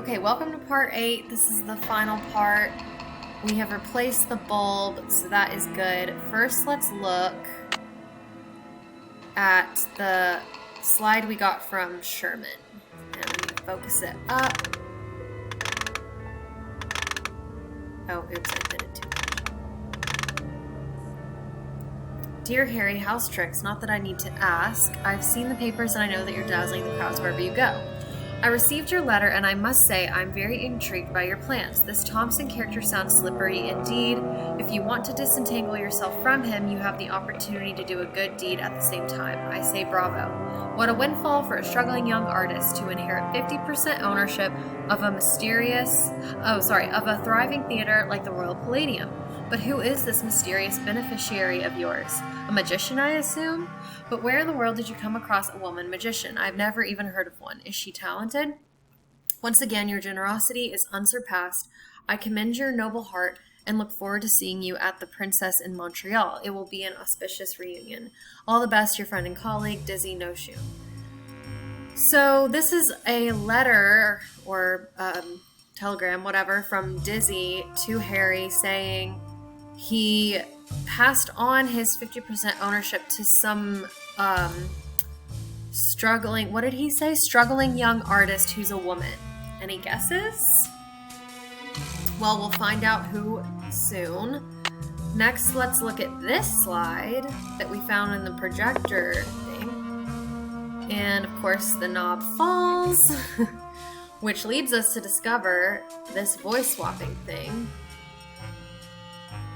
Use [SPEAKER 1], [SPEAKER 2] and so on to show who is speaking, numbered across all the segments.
[SPEAKER 1] Okay, welcome to part 8. This is the final part. We have replaced the bulb, so that is good. First, let's look at the slide we got from Sherman. And focus it up. Oh, oops, I did it too much. Dear Harry, how's tricks? Not that I need to ask. I've seen the papers and I know that you're dazzling the crowds wherever you go. I received your letter, and I must say I'm very intrigued by your plans. This Thompson character sounds slippery indeed. If you want to disentangle yourself from him, you have the opportunity to do a good deed at the same time. I say bravo. What a windfall for a struggling young artist to inherit 50% ownership of a of a thriving theater like the Royal Palladium. But who is this mysterious beneficiary of yours? A magician, I assume? But where in the world did you come across a woman magician? I've never even heard of one. Is she talented? Once again, your generosity is unsurpassed. I commend your noble heart and look forward to seeing you at the Princess in Montreal. It will be an auspicious reunion. All the best, your friend and colleague, Dizzy Noshoe. So this is a letter or telegram, whatever, from Dizzy to Harry saying he passed on his 50% ownership to some struggling young artist who's a woman. Any guesses? Well, we'll find out who soon. Next, let's look at this slide that we found in the projector thing. And of course, the knob falls, which leads us to discover this voice swapping thing.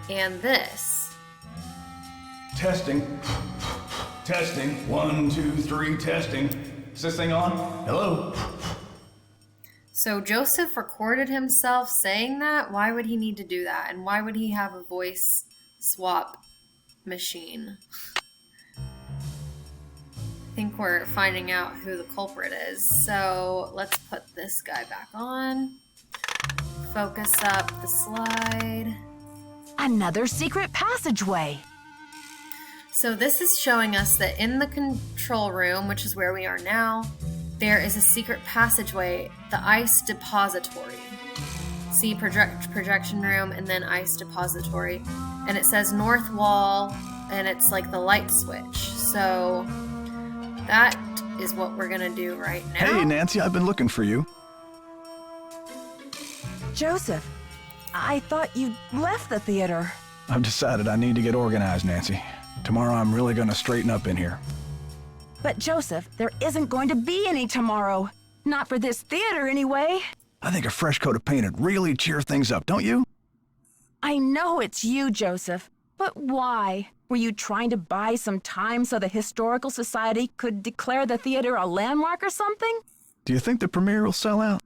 [SPEAKER 1] And this.
[SPEAKER 2] Testing. Testing. 1, 2, 3, testing. Is this thing on? Hello?
[SPEAKER 1] So Joseph recorded himself saying that? Why would he need to do that? And why would he have a voice swap machine? I think we're finding out who the culprit is. So let's put this guy back on. Focus up the slide.
[SPEAKER 3] Another secret passageway.
[SPEAKER 1] So this is showing us that in the control room, which is where we are now, there is a secret passageway, the ice depository. See projection room and then ice depository. And it says north wall and it's like the light switch. So that is what we're gonna do right now.
[SPEAKER 4] Hey Nancy, I've been looking for you.
[SPEAKER 3] Joseph, I thought you left the theater.
[SPEAKER 4] I've decided I need to get organized, Nancy. Tomorrow I'm really gonna straighten up in here.
[SPEAKER 3] But Joseph, there isn't going to be any tomorrow. Not for this theater anyway.
[SPEAKER 4] I think a fresh coat of paint would really cheer things up, don't you?
[SPEAKER 3] I know it's you, Joseph. But why? Were you trying to buy some time so the Historical Society could declare the theater a landmark or something?
[SPEAKER 4] Do you think the premiere will sell out?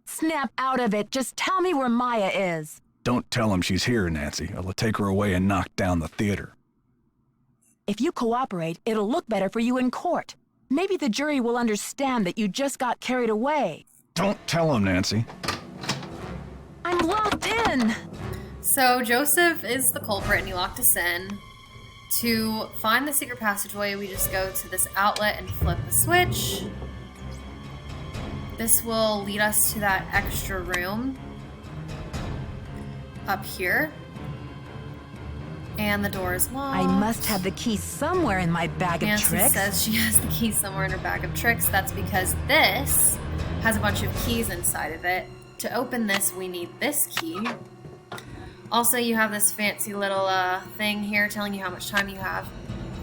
[SPEAKER 3] Snap out of it. Just tell me where Maya is.
[SPEAKER 4] Don't tell him she's here, Nancy. I'll take her away and knock down the theater.
[SPEAKER 3] If you cooperate, it'll look better for you in court. Maybe the jury will understand that you just got carried away.
[SPEAKER 4] Don't tell him, Nancy.
[SPEAKER 3] I'm locked in.
[SPEAKER 1] So Joseph is the culprit and he locked us in. To find the secret passageway, we just go to this outlet and flip the switch. This will lead us to that extra room up here. And the door is locked.
[SPEAKER 3] I must have the key somewhere in my bag of
[SPEAKER 1] Nancy
[SPEAKER 3] tricks.
[SPEAKER 1] says she has the key somewhere in her bag of tricks. That's because this has a bunch of keys inside of it. To open this, we need this key. Also, you have this fancy little thing here telling you how much time you have.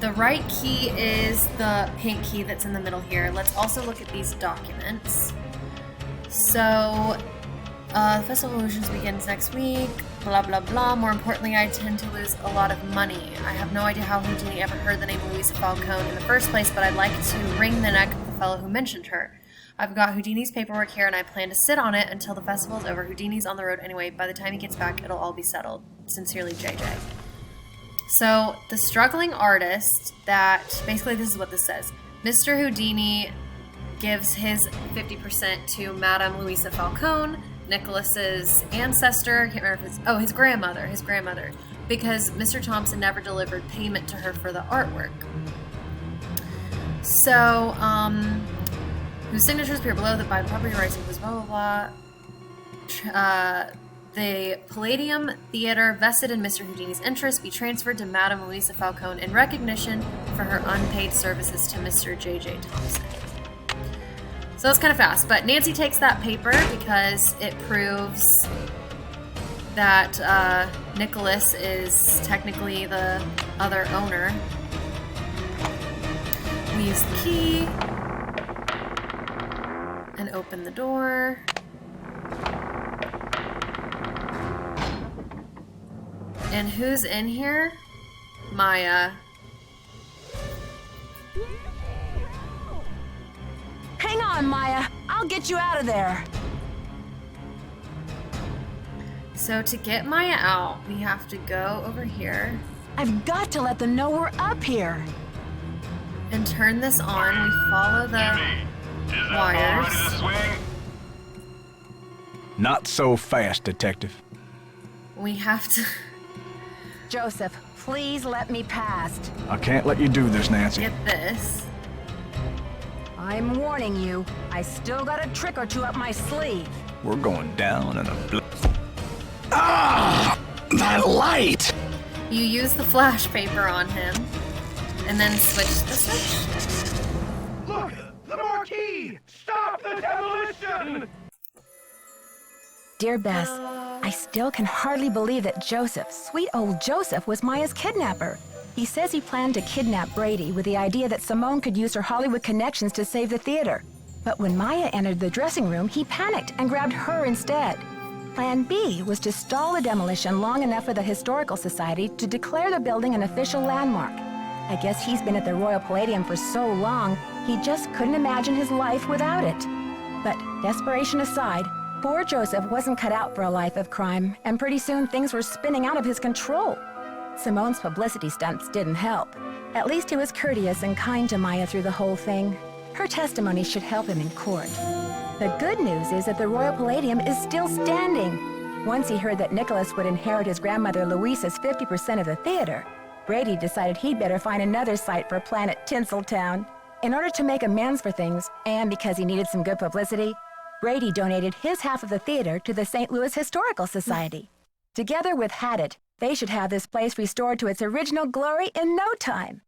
[SPEAKER 1] The right key is the pink key that's in the middle here. Let's also look at these documents. So, the Festival of Illusions begins next week, blah, blah, blah. More importantly, I tend to lose a lot of money. I have no idea how Houdini ever heard the name Louisa Falcone in the first place, but I'd like to wring the neck of the fellow who mentioned her. I've got Houdini's paperwork here, and I plan to sit on it until the festival's over. Houdini's on the road anyway. By the time he gets back, it'll all be settled. Sincerely, JJ. So, the struggling artist that... Basically, this is what this says. Mr. Houdini gives his 50% to Madame Louisa Falcone, Nicholas's ancestor. I can't remember if it's... Oh, his grandmother. Because Mr. Thompson never delivered payment to her for the artwork. So, whose signatures appear below that by property rights was blah blah blah. The Palladium Theater vested in Mr. Houdini's interest be transferred to Madame Louisa Falcone in recognition for her unpaid services to Mr. J.J. Thompson. So it's kind of fast, but Nancy takes that paper because it proves that Nicholas is technically the other owner. We use the key and open the door. And who's in here? Maya.
[SPEAKER 3] Hang on, Maya. I'll get you out of there.
[SPEAKER 1] So to get Maya out, we have to go over here
[SPEAKER 3] I've got to let them know we're up here.
[SPEAKER 1] and turn this on. We follow the wires.
[SPEAKER 4] Not so fast, Detective.
[SPEAKER 1] We have to
[SPEAKER 3] Joseph, please let me past.
[SPEAKER 4] I can't let you do this, Nancy.
[SPEAKER 1] get this.
[SPEAKER 3] I'm warning you, I still got a trick or two up my sleeve.
[SPEAKER 4] We're going down in a Ah! That light!
[SPEAKER 1] You use the flash paper on him and then switch the switch.
[SPEAKER 2] Look! The marquee! Stop the demolition!
[SPEAKER 3] Dear Bess, I still can hardly believe that Joseph, sweet old Joseph, was Maya's kidnapper. He says he planned to kidnap Brady with the idea that Simone could use her Hollywood connections to save the theater. But when Maya entered the dressing room, he panicked and grabbed her instead. Plan B was to stall the demolition long enough for the Historical Society to declare the building an official landmark. I guess he's been at the Royal Palladium for so long, he just couldn't imagine his life without it. But desperation aside, poor Joseph wasn't cut out for a life of crime, and pretty soon things were spinning out of his control. Simone's publicity stunts didn't help. At least he was courteous and kind to Maya through the whole thing. Her testimony should help him in court. The good news is that the Royal Palladium is still standing. Once he heard that Nicholas would inherit his grandmother Louisa's 50% of the theater, Brady decided he'd better find another site for Planet Tinseltown. In order to make amends for things, and because he needed some good publicity, Brady donated his half of the theater to the St. Louis Historical Society. Together with Haddett, they should have this place restored to its original glory in no time.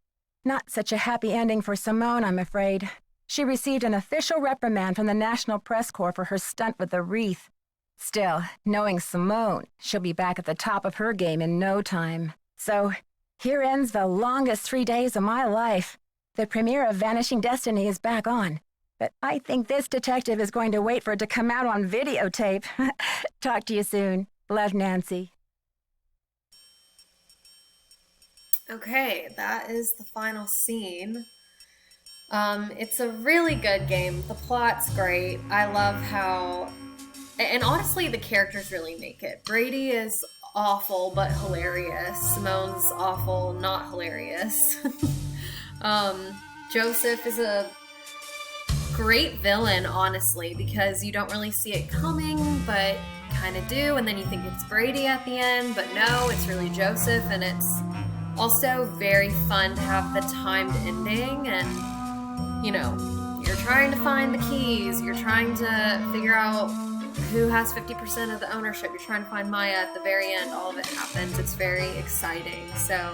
[SPEAKER 3] Not such a happy ending for Simone, I'm afraid. She received an official reprimand from the National Press Corps for her stunt with the wreath. Still, knowing Simone, she'll be back at the top of her game in no time. So, here ends the longest 3 days of my life. The premiere of Vanishing Destiny is back on. But I think this detective is going to wait for it to come out on videotape. Talk to you soon. Love, Nancy.
[SPEAKER 1] Okay, that is the final scene. It's a really good game. The plot's great. I love how... And honestly, the characters really make it. Brady is awful, but hilarious. Simone's awful, not hilarious. Joseph is a great villain, honestly, because you don't really see it coming, but kind of do, and then you think it's Brady at the end, but no, it's really Joseph, and it's also very fun to have the timed ending, and, you know, you're trying to find the keys, you're trying to figure out who has 50% of the ownership, you're trying to find Maya at the very end, all of it happens, it's very exciting, so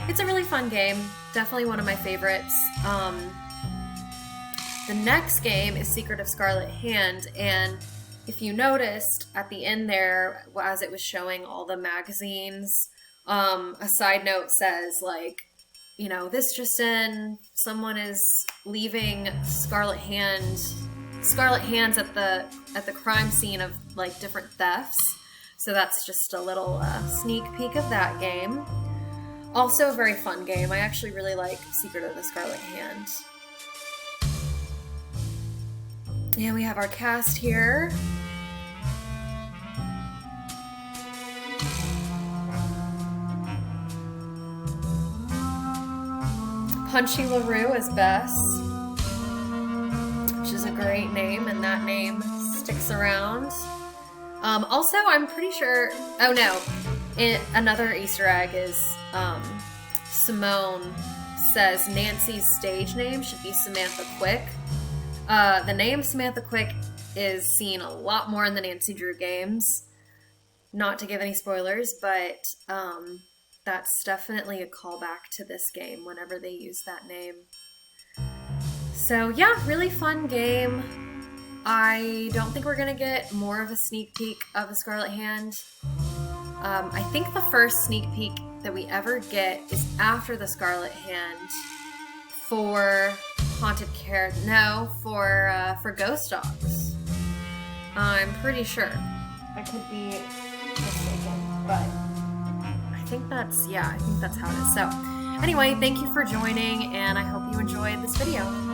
[SPEAKER 1] it's a really fun game, definitely one of my favorites. The next game is Secret of Scarlet Hand, and if you noticed at the end there, as it was showing all the magazines, a side note says, like, you know, this just in, someone is leaving Scarlet Hands at the crime scene of, like, different thefts. So that's just a little sneak peek of that game. Also a very fun game. I actually really like Secret of the Scarlet Hand. And we have our cast here. Punchy LaRue as Bess, which is a great name, and that name sticks around. Also, I'm pretty sure... Oh, no. Another Easter egg is Simone says Nancy's stage name should be Samantha Quick. The name Samantha Quick is seen a lot more in the Nancy Drew games. Not to give any spoilers, but that's definitely a callback to this game whenever they use that name. So yeah, really fun game. I don't think we're gonna get more of a sneak peek of the Scarlet Hand. I think the first sneak peek that we ever get is after the Scarlet Hand for for Ghost Dogs. I'm pretty sure. I could be mistaken, but I think that's how it is. So anyway, thank you for joining, and I hope you enjoyed this video.